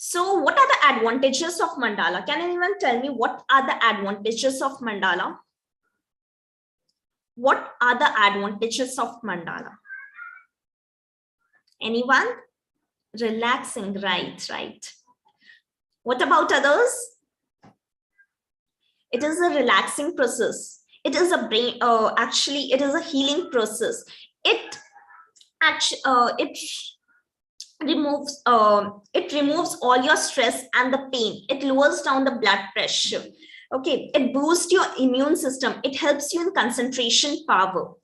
So what are the advantages of mandala? Can anyone tell me what are the advantages of mandala? What are the advantages of mandala? Anyone? Relaxing, right. What about others? It is a relaxing process. It is a brain, actually, it is a healing process. It removes all your stress and the pain. It lowers down the blood pressure. Okay, it boosts your immune system. It helps you in concentration power.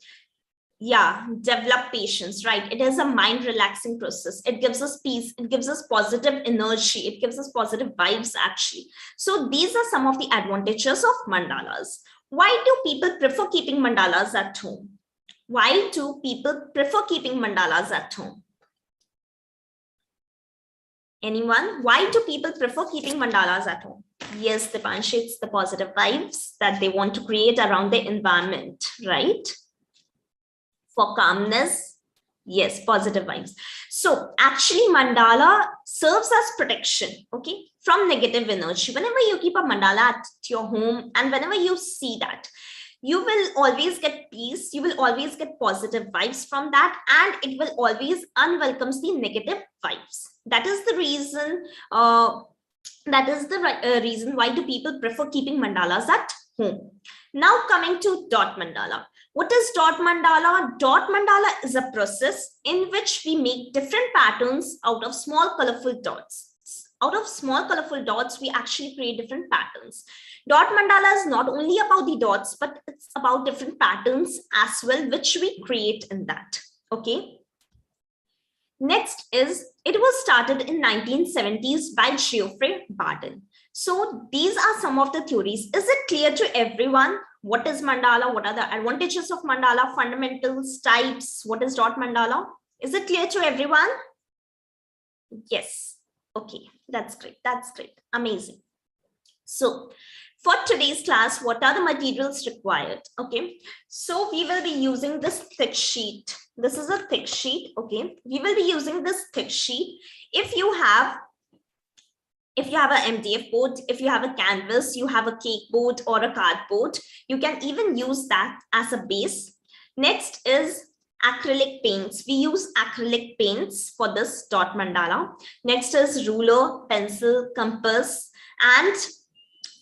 Yeah, develop patience, right? It is a mind relaxing process. It gives us peace. It gives us positive energy. It gives us positive vibes, actually. So these are some of the advantages of mandalas. Why do people prefer keeping mandalas at home? Why do people prefer keeping mandalas at home? Anyone? Why do people prefer keeping mandalas at home? Yes, Dipanshu, it's the positive vibes that they want to create around the environment, right? For calmness, yes, positive vibes. So actually mandala serves as protection, okay, from negative energy. Whenever you keep a mandala at your home and whenever you see that, you will always get peace, you will always get positive vibes from that, and it will always unwelcomes the negative vibes. That is the reason reason why do people prefer keeping mandalas at home. Now coming to dot mandala. What is dot mandala? Dot mandala is a process in which we make different patterns out of small colorful dots. Out of small colorful dots, we actually create different patterns. Dot mandala is not only about the dots, but it's about different patterns as well, which we create in that. Okay. Next is, it was started in 1970s by Geoffrey Barden. So these are some of the theories. Is it clear to everyone? What is mandala? What are the advantages of mandala? Fundamentals, types, what is dot mandala? Is it clear to everyone? Yes. Okay, that's great. That's great. Amazing. So for today's class, what are the materials required? Okay, so we will be using this thick sheet. This is a thick sheet. Okay, we will be using this thick sheet. If you have an MDF board, if you have a canvas, you have a cake board or a cardboard, you can even use that as a base. Next is acrylic paints. We use acrylic paints for this dot mandala. Next is ruler, pencil, compass, and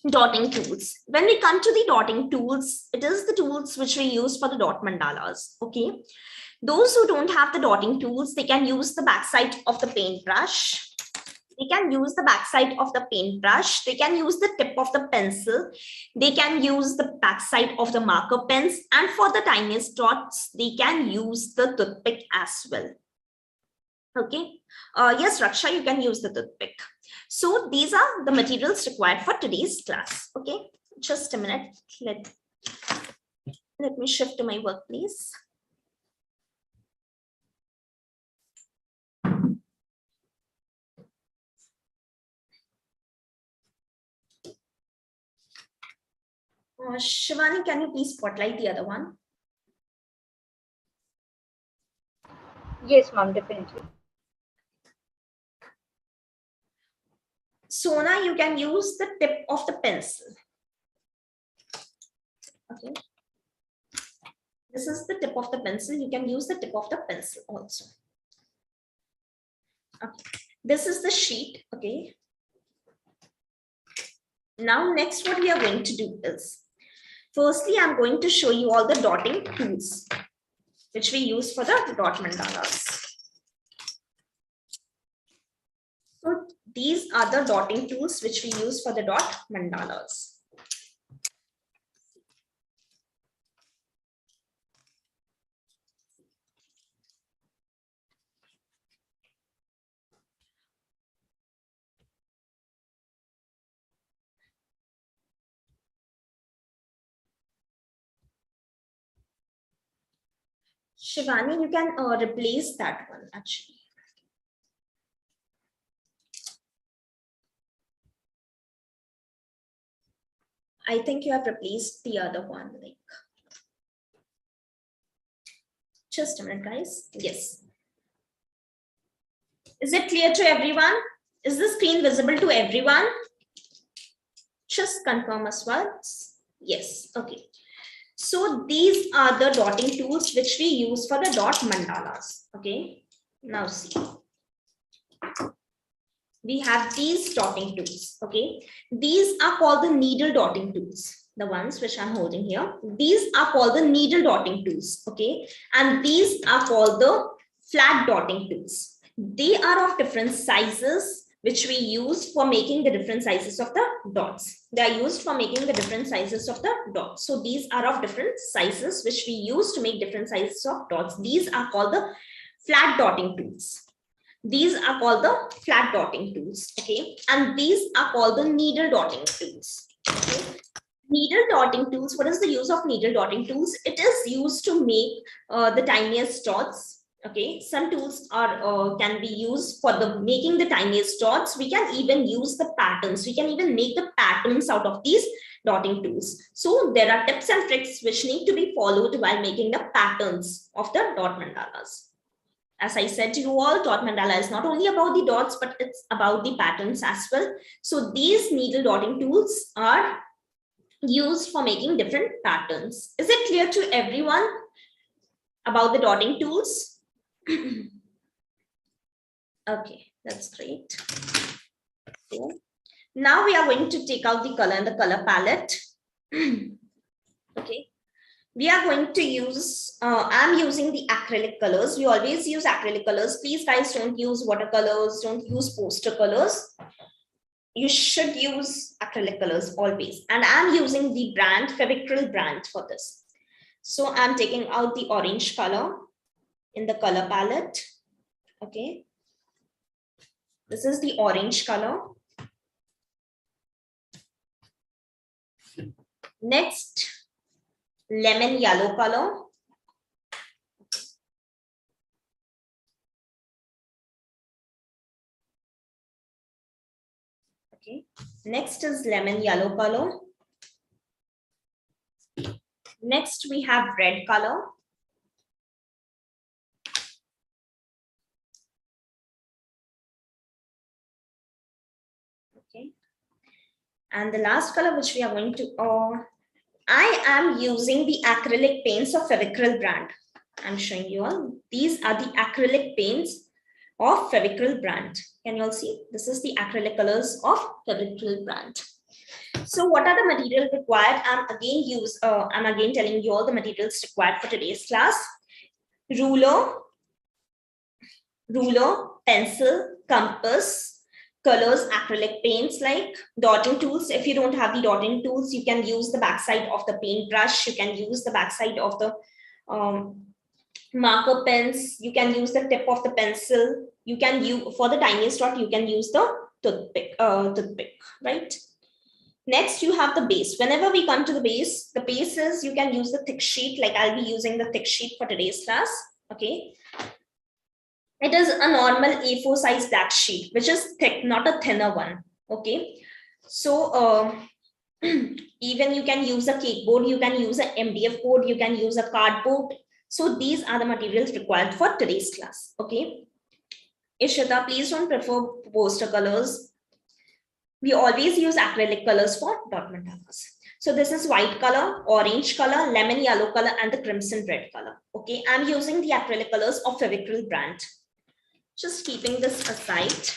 dotting tools. When we come to the dotting tools, it is the tools which we use for the dot mandalas. Okay. Those who don't have the dotting tools, they can use the backside of the paintbrush. They can use the backside of the paintbrush. They can use the tip of the pencil. They can use the backside of the marker pens. And for the tiniest dots, they can use the toothpick as well. Okay. Yes, Raksha, you can use the toothpick. So these are the materials required for today's class. Okay. Just a minute. Let me shift to my work, please. Shivani, can you please spotlight the other one? Yes, ma'am, definitely. Sona, you can use the tip of the pencil. Okay. This is the tip of the pencil. You can use the tip of the pencil also. Okay. This is the sheet. Okay. Now, next, what we are going to do is, firstly, I'm going to show you all the dotting tools which we use for the dot mandalas. So these are the dotting tools which we use for the dot mandalas. Shivani, you can replace that one actually. I think you have replaced the other one. Like, just a minute, guys. Yes. Is it clear to everyone? Is the screen visible to everyone? Just confirm us once. Yes, okay. So these are the dotting tools which we use for the dot mandalas. Okay, now see. We have these dotting tools. Okay, these are called the needle dotting tools. The ones which I'm holding here. These are called the needle dotting tools. Okay, and these are called the flat dotting tools. They are of different sizes, which we use for making the different sizes of the dots. They are used for making the different sizes of the dots. So these are of different sizes, which we use to make different sizes of dots. These are called the flat dotting tools. These are called the flat dotting tools. Okay, and these are called the needle dotting tools. Okay. Needle dotting tools. What is the use of needle dotting tools? It is used to make the tiniest dots. Okay, some tools are can be used for the making the tiniest dots. We can even use the patterns. We can even make the patterns out of these dotting tools. So there are tips and tricks which need to be followed while making the patterns of the dot mandalas. As I said to you all, dot mandala is not only about the dots, but it's about the patterns as well. So these needle dotting tools are used for making different patterns. Is it clear to everyone about the dotting tools? Okay, that's great. So now we are going to take out the color in the color palette. Okay, we are going to use, I'm using the acrylic colors. We always use acrylic colors. Please guys, don't use watercolors, don't use poster colors. You should use acrylic colors always. And I'm using the brand, Fevicryl brand for this. So I'm taking out the orange color in the color palette. Okay. This is the orange color. Next, lemon yellow color. Okay. Next is lemon yellow color. Next, we have red color. Okay. And the last color which we are going to, I am using the acrylic paints of Fevicryl brand. I'm showing you all. These are the acrylic paints of Fevicryl brand. Can you all see? This is the acrylic colors of Fevicryl brand. So what are the materials required? I'm again telling you all the materials required for today's class. Ruler, pencil, compass, colors, acrylic paints like dotting tools. If you don't have the dotting tools, you can use the backside of the paintbrush. You can use the backside of the marker pens. You can use the tip of the pencil. You can use, for the tiniest dot, you can use the toothpick, right? Next, you have the base. Whenever we come to the base is you can use the thick sheet. Like I'll be using the thick sheet for today's class. Okay. It is a normal A4 size black sheet, which is thick, not a thinner one. Okay. So even you can use a cake board, you can use an MDF board, you can use a cardboard. So these are the materials required for today's class. Okay. Ishita, please don't prefer poster colors. We always use acrylic colors for dot mandalas. So this is white color, orange color, lemon yellow color, and the crimson red color. Okay, I'm using the acrylic colors of Fevicryl brand. Just keeping this aside.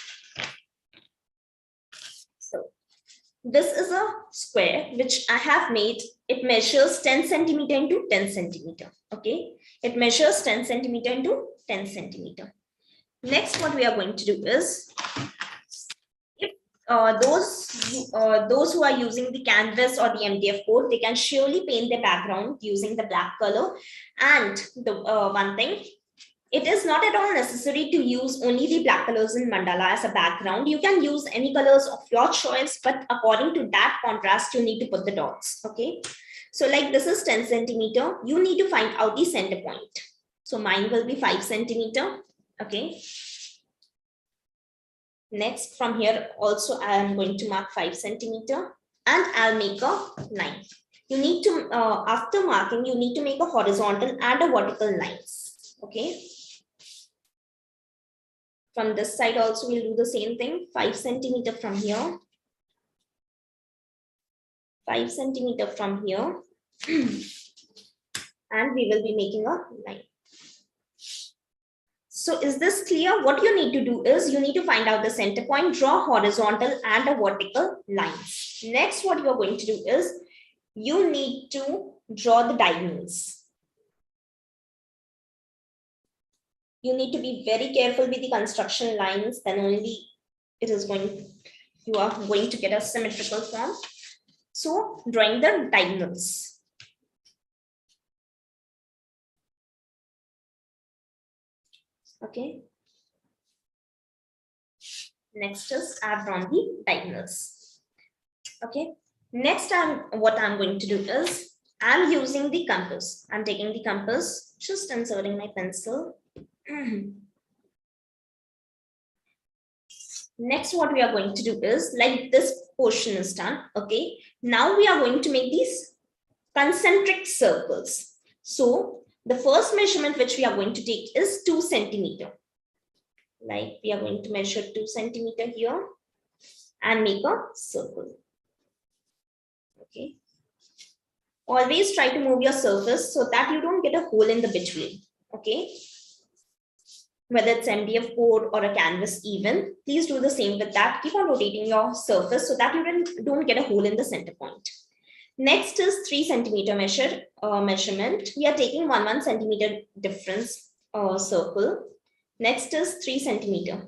So this is a square which I have made. It measures 10 centimeter into 10 centimeter. Okay, it measures 10 centimeter into 10 centimeter. Next, what we are going to do is, those who are using the canvas or the MDF board, they can surely paint the background using the black color. And the one thing, it is not at all necessary to use only the black colors in mandala as a background. You can use any colors of your choice, but according to that contrast, you need to put the dots. Okay, so like this is 10 centimeter. You need to find out the center point. So mine will be 5 centimeter. Okay. Next, from here also I am going to mark 5 centimeter and I'll make a line. You need to, after marking, you need to make a horizontal and a vertical lines. Okay. From this side also, we'll do the same thing. 5 centimeter from here. 5 centimeter from here. And we will be making a line. So is this clear? What you need to do is you need to find out the center point, draw horizontal and a vertical lines. Next, what you're going to do is you need to draw the diagonals. You need to be very careful with the construction lines, then only you are going to get a symmetrical form. So drawing the diagonals. Okay. Next is I've drawn the diagonals. Okay. Next, what I'm going to do is I'm using the compass. I'm taking the compass, just inserting my pencil. Next, what we are going to do is, like, this portion is done. Okay. Now we are going to make these concentric circles. So the first measurement which we are going to take is 2 centimeter. Like, we are going to measure 2 centimeter here and make a circle. Okay. Always try to move your surface so that you don't get a hole in the between. Okay. Whether it's MDF board or a canvas even, please do the same with that. Keep on rotating your surface so that you don't get a hole in the center point. Next is 3 centimeter measurement. We are taking 1 centimeter difference circle. Next is 3 centimeter.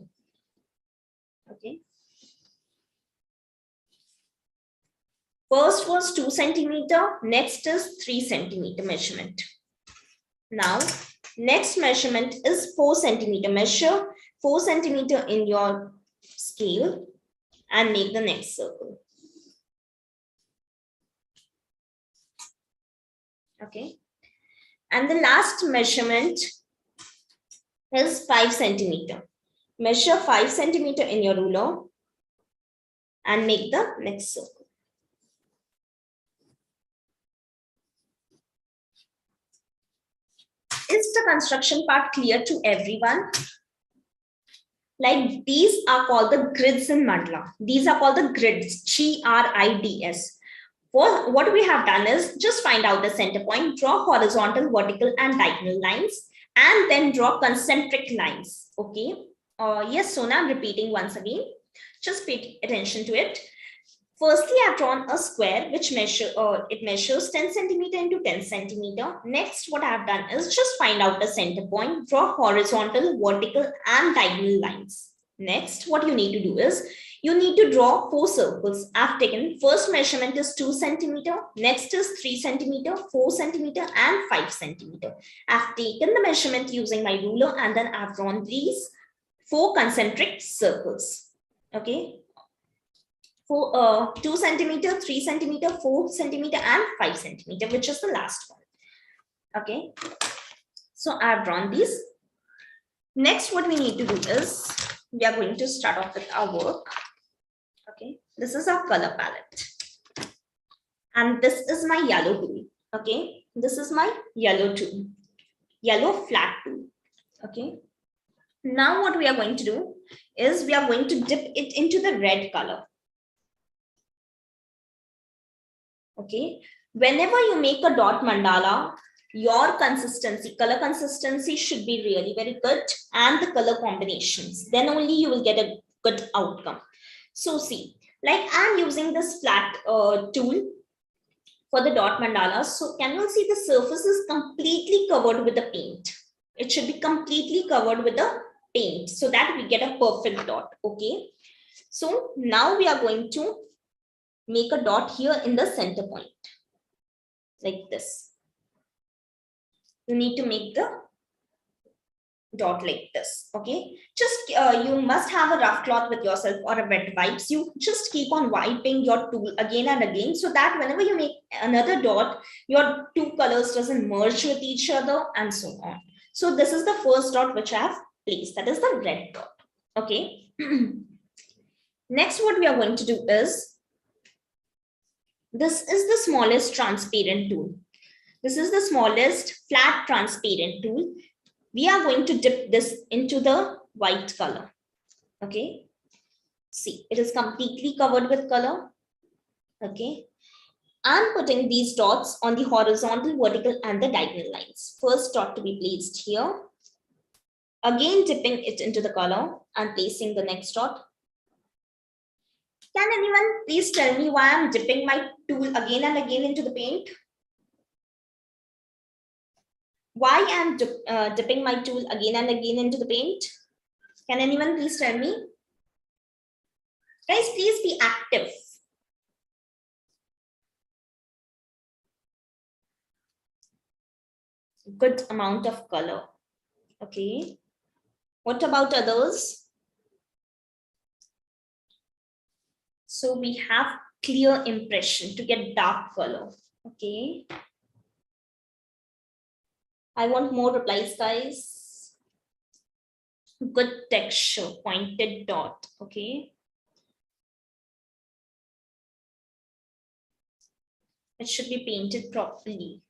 Okay. First was 2 centimeter. Next is 3 centimeter measurement. Now, next measurement is 4 centimeter. Measure 4 centimeter in your scale and make the next circle. Okay. And the last measurement is 5 centimeter. Measure 5 centimeter in your ruler and make the next circle. Is the construction part clear to everyone? Like, these are called the grids in Mandala. These are called the grids, GRIDS. What we have done is just find out the center point, draw horizontal, vertical, and diagonal lines, and then draw concentric lines. Okay. Yes, Sona, I'm repeating once again. Just pay attention to it. Firstly, I've drawn a square which measures 10 centimeter into 10 centimeter. Next, what I've done is just find out the center point, draw horizontal, vertical, and diagonal lines. Next, what you need to do is you need to draw 4 circles. I've taken first measurement is 2 centimeter. Next is 3 centimeter, 4 centimeter, and 5 centimeter. I've taken the measurement using my ruler and then I've drawn these 4 concentric circles. Okay. 2 centimeter, 3 centimeter, 4 centimeter, and 5 centimeter, which is the last one. Okay. So I've drawn these. Next, what we need to do is we are going to start off with our work. Okay. This is our color palette. And this is my yellow tool. Okay. This is my yellow tool. Yellow flat tool. Okay. Now what we are going to do is we are going to dip it into the red color. Okay, whenever you make a dot mandala, your color consistency should be really very good, and the color combinations. Then only you will get a good outcome. So see, like I'm using this flat tool for the dot mandala. So can you see the surface is completely covered with the paint? It should be completely covered with the paint so that we get a perfect dot. Okay, so now we are going to make a dot here in the center point, like this. You need to make the dot like this. Okay, just you must have a rough cloth with yourself or a wet wipes. You just keep on wiping your tool again and again so that whenever you make another dot, your 2 colors doesn't merge with each other and so on. So this is the first dot which I have placed, that is the red dot. Okay. Next, what we are going to do is, this is the smallest transparent tool. This is the smallest flat transparent tool. We are going to dip this into the white color. Okay. See, it is completely covered with color. Okay. I'm putting these dots on the horizontal, vertical, and the diagonal lines. First dot to be placed here. Again, dipping it into the color and placing the next dot. Can anyone please tell me why I'm dipping my tool again and again into the paint? Why I'm dipping my tool again and again into the paint? Can anyone please tell me? Guys, please be active. Good amount of color. Okay. What about others? So we have clear impression to get dark color. Okay. I want more replies, guys. Good texture, pointed dot. Okay. It should be painted properly.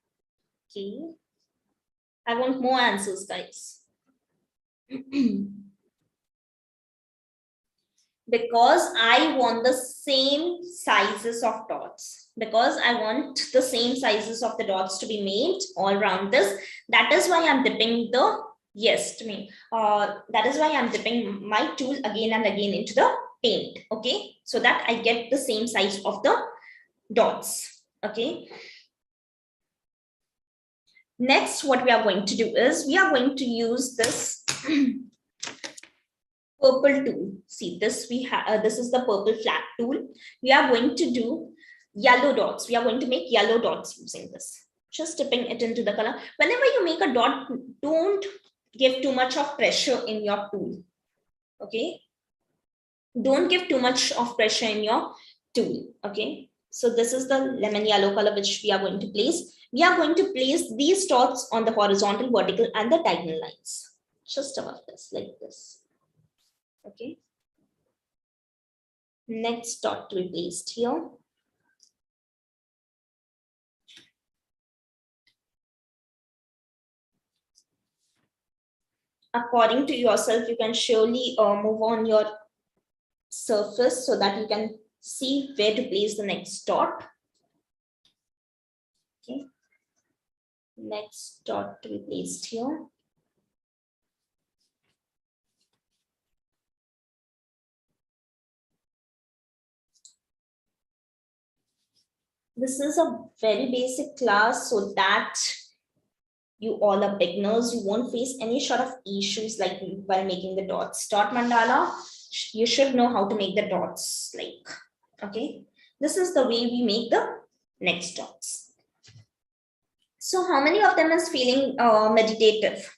Okay. I want more answers, guys. Because I want the same sizes of dots. Because I want the same sizes of the dots to be made all around this. That is why I'm dipping the, yes, to me. That is why I'm dipping my tool again and again into the paint. Okay. So that I get the same size of the dots. Okay. Next, what we are going to do is we are going to use this purple tool. See, this we have. This is the purple flat tool. We are going to do yellow dots. We are going to make yellow dots using this. Just dipping it into the color. Whenever you make a dot, don't give too much of pressure in your tool. Okay. Don't give too much of pressure in your tool. Okay. So this is the lemon yellow color which we are going to place. We are going to place these dots on the horizontal, vertical, and the diagonal lines. Just above this, like this. Okay. Next dot to be placed here. According to yourself, you can surely move on your surface so that you can see where to place the next dot. Okay. Next dot to be placed here. This is a very basic class so that you all are beginners. You won't face any sort of issues like while making the dots. Dot mandala, you should know how to make the dots like, okay. This is the way we make the next dots. So how many of them is feeling meditative?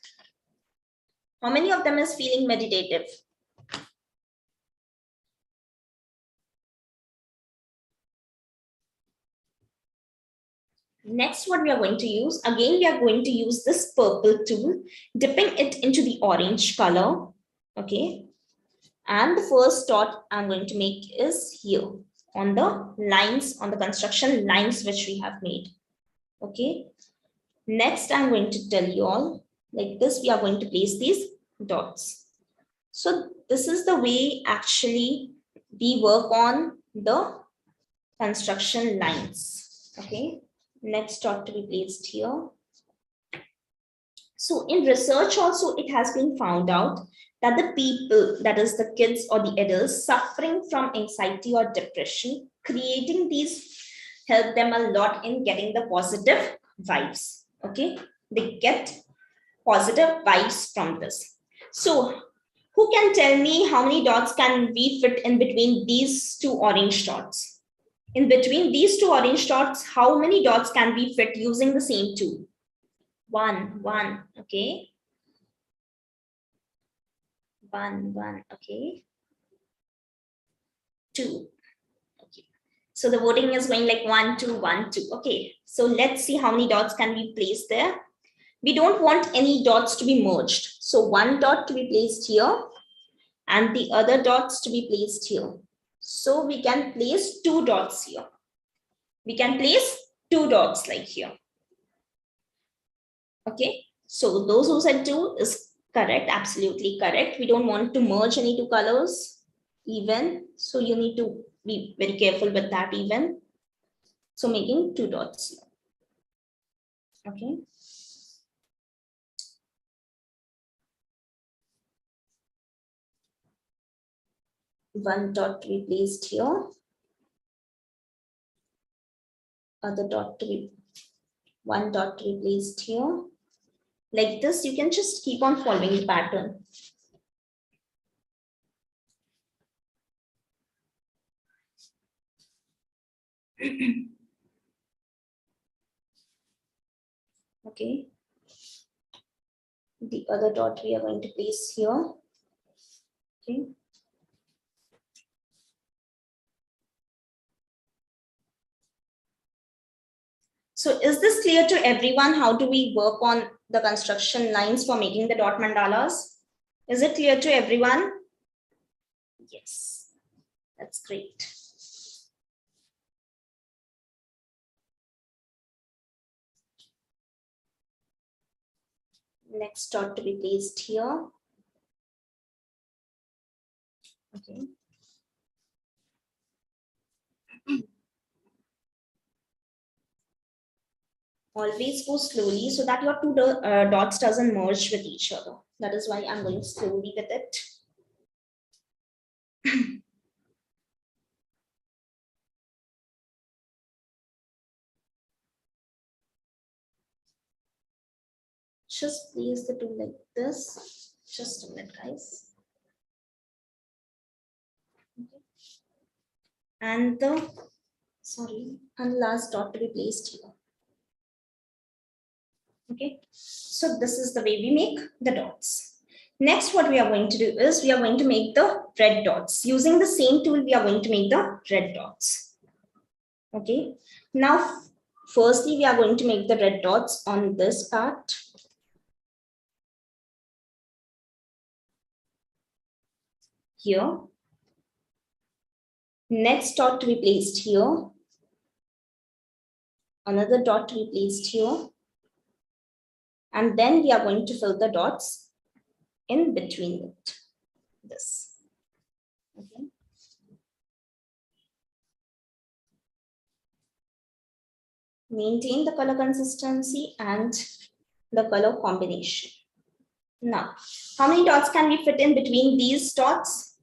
How many of them is feeling meditative? Next, what we are going to use, again, we are going to use this purple tool, dipping it into the orange color. Okay. And the first dot I'm going to make is here on the lines, on the construction lines which we have made. Okay. Next, I'm going to tell you all like this, we are going to place these dots. So this is the way actually we work on the construction lines. Okay. Next dot to be placed here. So in research also, it has been found out that the people, that is the kids or the adults suffering from anxiety or depression, creating these help them a lot in getting the positive vibes. Okay, they get positive vibes from this. So who can tell me how many dots can we fit in between these two orange dots? In between these two orange dots, how many dots can we fit using the same tool? One, okay. One, okay. Two, okay. So the voting is going like 1, 2, 1, 2. Okay, so let's see how many dots can we place there. We don't want any dots to be merged. So one dot to be placed here and the other dots to be placed here. So we can place 2 dots here. We can place 2 dots like here. Okay, so those who said 2 is Correct, absolutely correct. We don't want to merge any two colors even. So you need to be very careful with that even. So making two dots. Okay. One dot to be placed here. Other dot to be, one dot to be placed here. Like this, you can just keep on following the pattern. Okay. The other dot we are going to place here. Okay. So is this clear to everyone? How do we work on the construction lines for making the dot mandalas? Is it clear to everyone? Yes, that's great. Next dot to be placed here. Okay. Always go slowly so that your two dots doesn't merge with each other. That is why I'm going slowly with it. Just place the two like this. Just a minute, guys. Okay. And the, sorry, and last dot to be placed here. Okay, so this is the way we make the dots. Next, what we are going to do is we are going to make the red dots. Using the same tool, we are going to make the red dots. Okay, now, firstly, we are going to make the red dots on this part. Here. Next dot to be placed here. Another dot to be placed here. And then we are going to fill the dots in between it. This. Okay. Maintain the color consistency and the color combination. Now, how many dots can we fit in between these dots?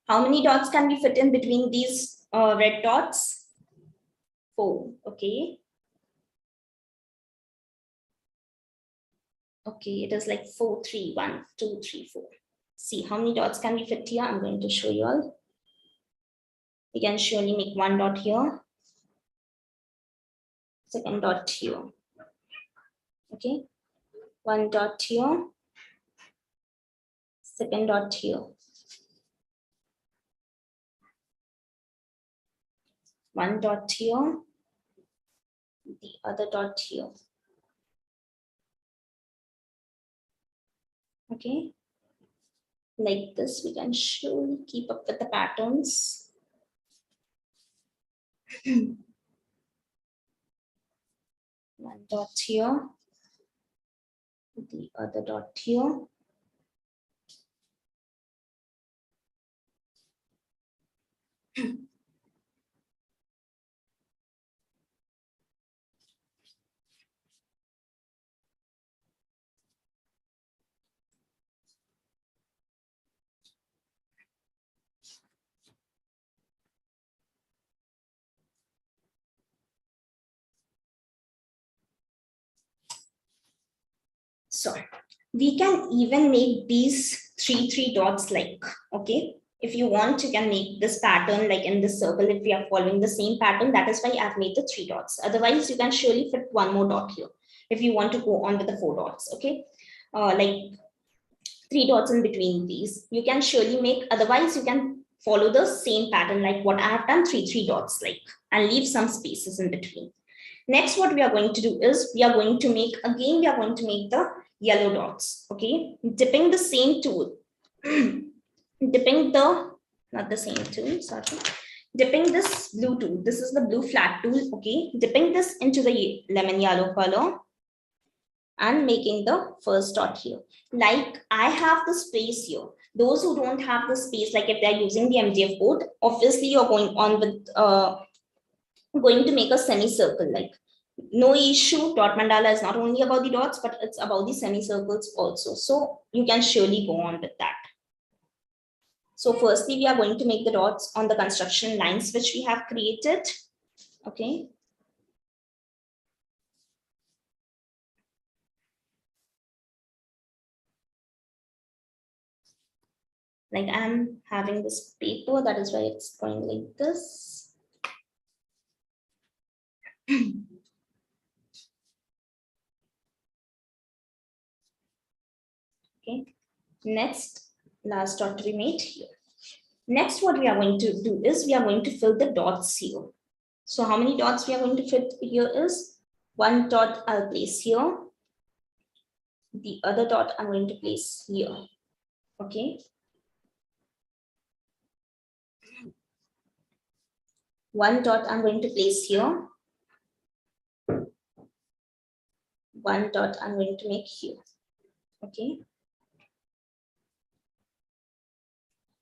How many dots can we fit in between these red dots? 4, okay. Okay, it is like 4, 3, 1, 2, 3, 4. See, how many dots can we fit here? I'm going to show you all. We can surely make one dot here. Second dot here. Okay, one dot here. Second dot here. One dot here. The other dot here. Okay, like this, we can surely keep up with the patterns. One dot here, the other dot here. So we can even make these three dots like, okay, if you want, you can make this pattern like in this circle. If we are following the same pattern, that is why I've made the 3 dots. Otherwise, you can surely fit one more dot here if you want to go on with the 4 dots. Okay, like 3 dots in between these, you can surely make. Otherwise, you can follow the same pattern like what I have done, three dots like, and leave some spaces in between. Next, what we are going to do is we are going to make, again, we are going to make the yellow dots. Okay, dipping the same tool, dipping the, not the same tool, sorry, dipping this blue tool. This is the blue flat tool. Okay, dipping this into the lemon yellow color. and making the first dot here. Like I have the space here. Those who don't have the space, like if they're using the MDF board, obviously you're going on with going to make a semicircle. Like no issue, dot mandala is not only about the dots, but it's about the semicircles also. So you can surely go on with that. So firstly, we are going to make the dots on the construction lines which we have created. Okay. Like I'm having this paper, that is why it's going like this. Okay. Next, last dot to be made here. Next, what we are going to do is we are going to fill the dots here. So how many dots we are going to fit here is one dot I'll place here. The other dot I'm going to place here. Okay. One dot I'm going to place here. One dot I'm going to make here. Okay.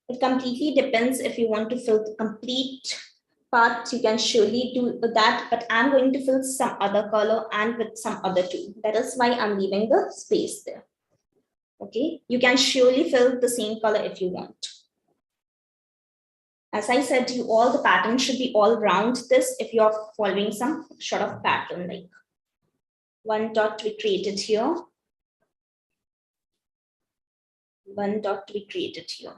It completely depends if you want to fill the complete part, you can surely do that, but I'm going to fill some other color and with some other tool. That is why I'm leaving the space there. Okay, you can surely fill the same color if you want. As I said to you, all the patterns should be all round this if you're following some sort of pattern, like one dot to be created here, one dot to be created here.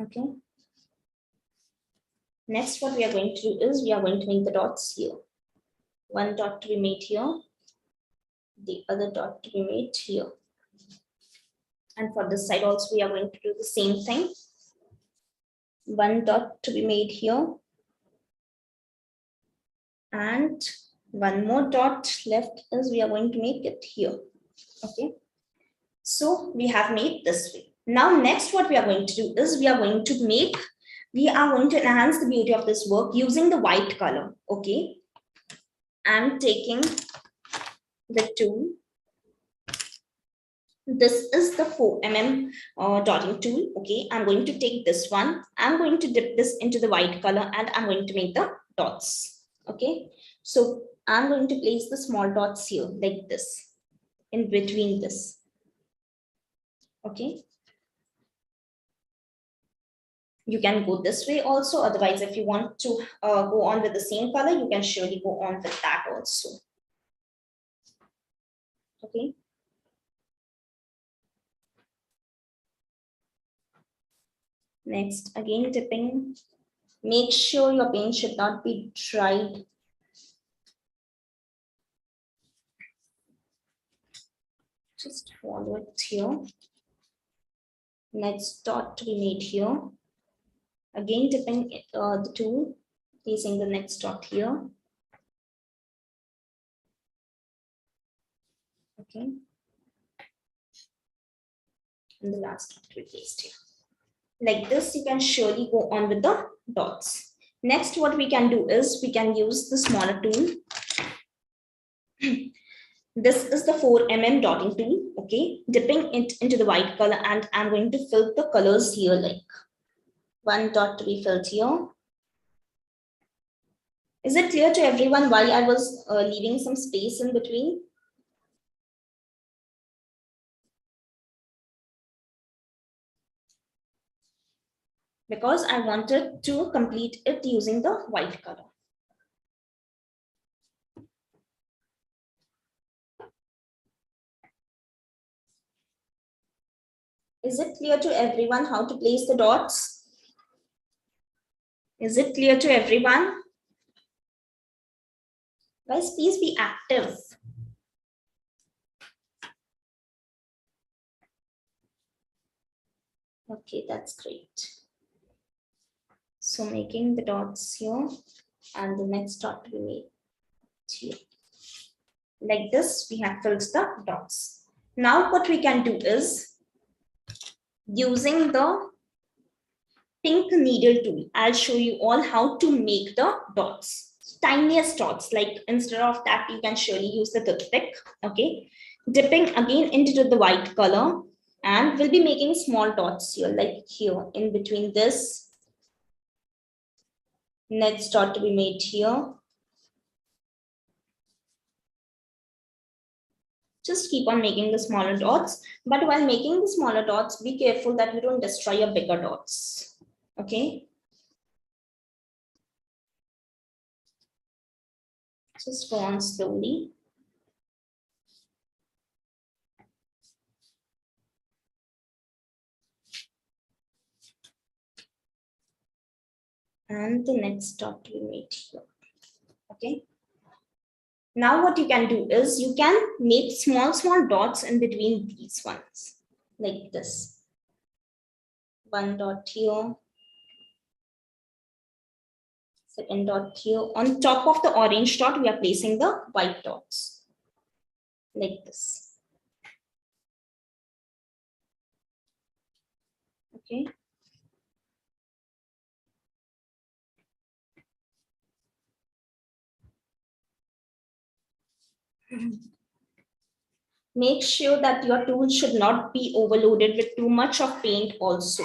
Okay. Next, what we are going to do is we are going to make the dots here. One dot to be made here, the other dot to be made here. And for this side also, we are going to do the same thing. One dot to be made here. And one more dot left is we are going to make it here. Okay. So we have made this way. Now, next what we are going to do is we are going to enhance the beauty of this work using the white color. Okay. I'm taking the tool. This is the 4mm dotting tool. Okay, I'm going to take this one. I'm going to dip this into the white color and I'm going to make the dots. Okay, so I'm going to place the small dots here like this, in between this. Okay, you can go this way also. Otherwise, if you want to go on with the same color, you can surely go on with that also. Okay. Next, again dipping. Make sure your paint should not be dried. Just follow it here. Next dot to be made here. Again dipping the tool, placing the next dot here. Okay. And the last dot to be placed here. Like this, you can surely go on with the dots. Next, what we can do is we can use the smaller tool. This is the 4mm dotting tool. Okay, dipping it into the white color, and I'm going to fill the colors here, like one dot to be filled here. Is it clear to everyone why I was leaving some space in between? Because I wanted to complete it using the white color. Is it clear to everyone how to place the dots? Is it clear to everyone? Guys, please be active. Okay, that's great. So making the dots here and the next dot to be made here. Like this, we have filled the dots. Now what we can do is using the pink needle tool. I'll show you all how to make the dots, tiniest dots. Like instead of that, you can surely use the toothpick. Okay, dipping again into the white color, and we'll be making small dots here, like here in between this. Next dot to be made here. Just keep on making the smaller dots, but while making the smaller dots, be careful that you don't destroy your bigger dots. Okay. Just go on slowly. And the next dot we made here. Okay. Now what you can do is you can make small dots in between these ones, like this. One dot here. Second dot here. On top of the orange dot, we are placing the white dots, like this. Okay. Make sure that your tool should not be overloaded with too much of paint also.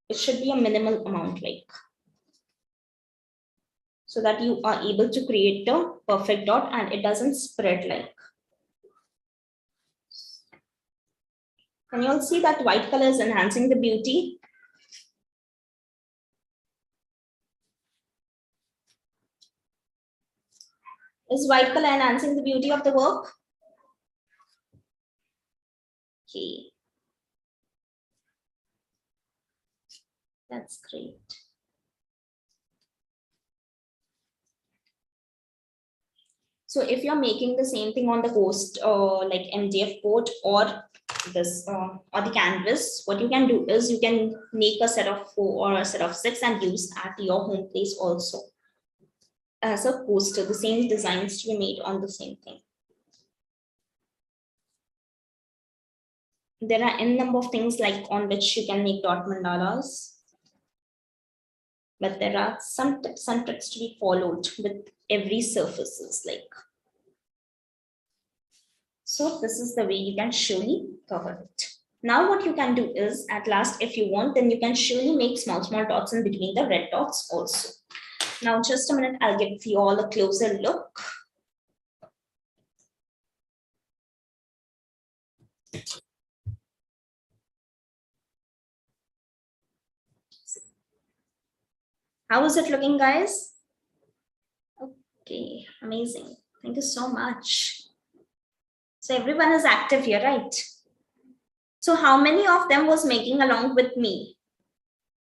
It should be a minimal amount, like, so that you are able to create the perfect dot and it doesn't spread like. Can you all see that white color is enhancing the beauty? Is white color enhancing the beauty of the work? Okay. That's great. So if you're making the same thing on the post, like MDF board or this or the canvas, what you can do is you can make a set of 4 or a set of 6 and use at your home place also as a poster, the same designs to be made on the same thing. There are n number of things like on which you can make dot mandalas, but there are some tips and tricks to be followed with every surfaces, like. So this is the way you can surely cover it. Now what you can do is, at last, if you want, then you can surely make small dots in between the red dots also. Now just a minute, I'll give you all a closer look. How is it looking, guys? Okay, amazing. Thank you so much. So everyone is active here, right? So how many of them was making along with me?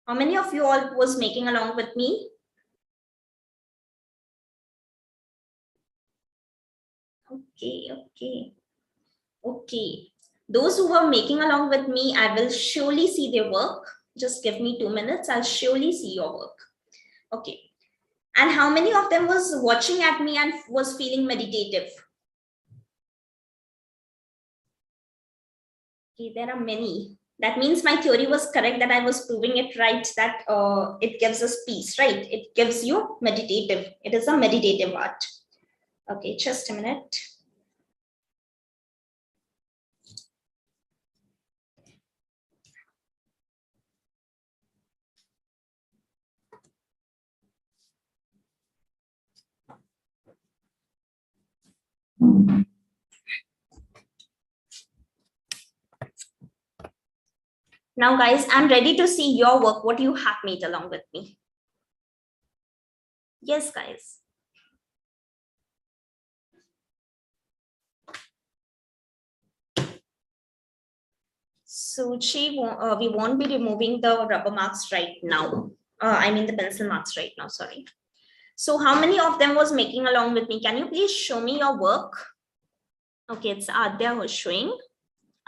How many of you all was making along with me? Okay. Those who were making along with me, I will surely see their work. Just give me 2 minutes. I'll surely see your work. Okay. And how many of them was watching at me and was feeling meditative? Okay, there are many. That means my theory was correct, that I was proving it right, that it gives us peace, right? It gives you meditative. It is a meditative art. Okay, just a minute. Now, guys, I'm ready to see your work, what you have made along with me. Yes, guys. So we won't be removing the rubber marks right now. I mean the pencil marks right now, sorry. So how many of them was making along with me? Can you please show me your work? Okay, it's Adya who's showing.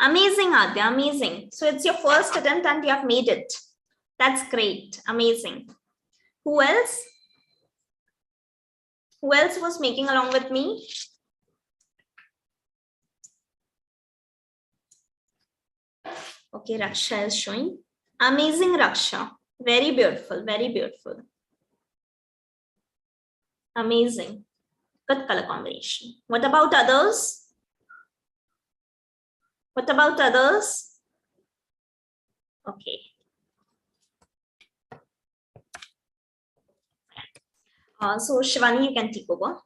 Amazing, Adya, amazing. So it's your first attempt and you have made it. That's great, amazing. Who else? Who else was making along with me? Okay, Raksha is showing. Amazing, Raksha. Very beautiful, very beautiful. Amazing. Good color combination. What about others? What about others? Okay. So Shivani, you can take over.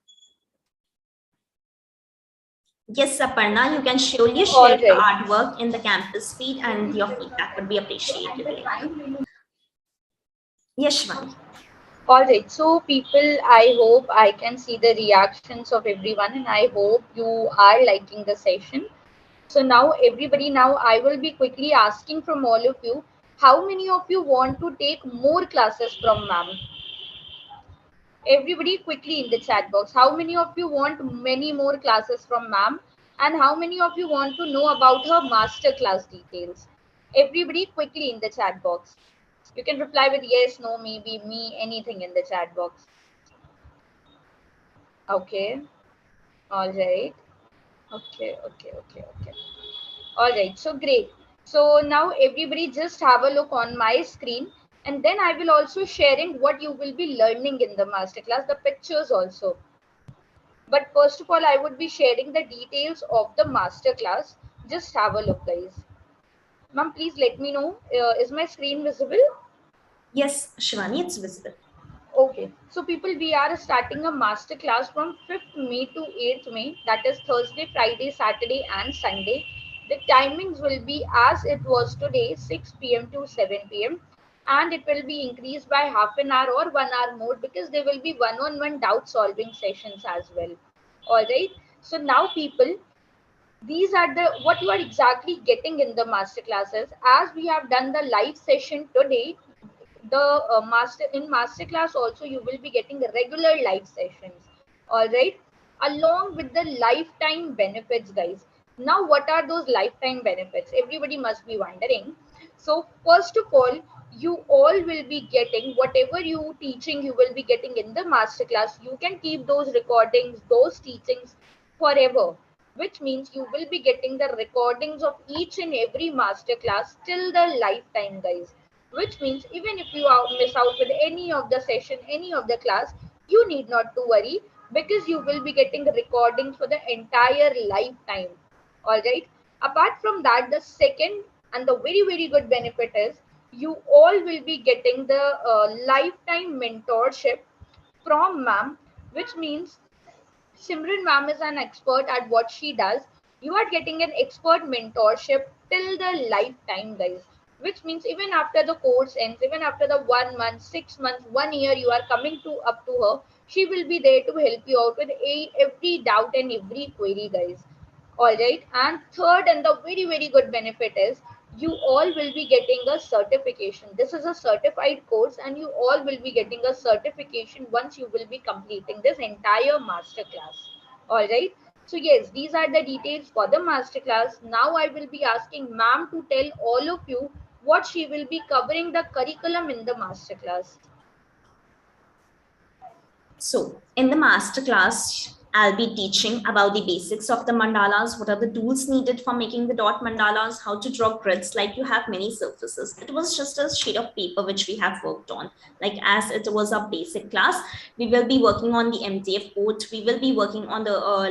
Yes, Aparna, you can surely All share your right. artwork in the campus feed and your feedback would be appreciated later. Yes, Shivani. All right. So, people, I hope I can see the reactions of everyone, and I hope you are liking the session. So, now, everybody, now I will be quickly asking from all of you, how many of you want to take more classes from ma'am? Everybody, quickly in the chat box. How many of you want many more classes from ma'am? And how many of you want to know about her master class details? Everybody, quickly in the chat box. You can reply with yes, no, maybe, me, anything in the chat box. Okay. All right. Okay. All right. So great. So now everybody just have a look on my screen, and then I will also sharing what you will be learning in the masterclass, the pictures also. But first of all, I would be sharing the details of the masterclass. Just have a look, guys. Ma'am, please let me know. Is my screen visible? Yes, Shivani, it's visible. Okay, so people, we are starting a master class from 5th May to 8th May, that is Thursday, Friday, Saturday, and Sunday. The timings will be as it was today, 6 p.m. to 7 p.m., and it will be increased by half an hour or 1 hour more because there will be one on one doubt solving sessions as well. All right, so now, people, these are the what you are exactly getting in the master classes. As we have done the live session today, the master class also you will be getting the regular live sessions, all right, along with the lifetime benefits, guys. Now, what are those lifetime benefits? Everybody must be wondering. So first of all, you all will be getting whatever you teaching, you will be getting in the master class. You can keep those recordings, those teachings forever, which means you will be getting the recordings of each and every master class till the lifetime, guys. Which means even if you miss out with any of the session, any of the class, you need not to worry because you will be getting the recordings for the entire lifetime. All right. Apart from that, the second and the very good benefit is you all will be getting the lifetime mentorship from ma'am, which means Simran ma'am is an expert at what she does. You are getting an expert mentorship till the lifetime, guys. Which means even after the course ends, even after the 1 month, 6 months, 1 year, you are coming to up to her. She will be there to help you out with every doubt and every query, guys. All right. And third, and the very good benefit is you all will be getting a certification. This is a certified course, and you all will be getting a certification once you will be completing this entire master class. All right. So yes, these are the details for the master class. Now I will be asking ma'am to tell all of you what she will be covering the curriculum in the master class. So in the masterclass, I'll be teaching about the basics of the mandalas, what are the tools needed for making the dot mandalas, how to draw grids like you have many surfaces. It was just a sheet of paper which we have worked on. Like as it was a basic class, we will be working on the MDF code. We will be working on the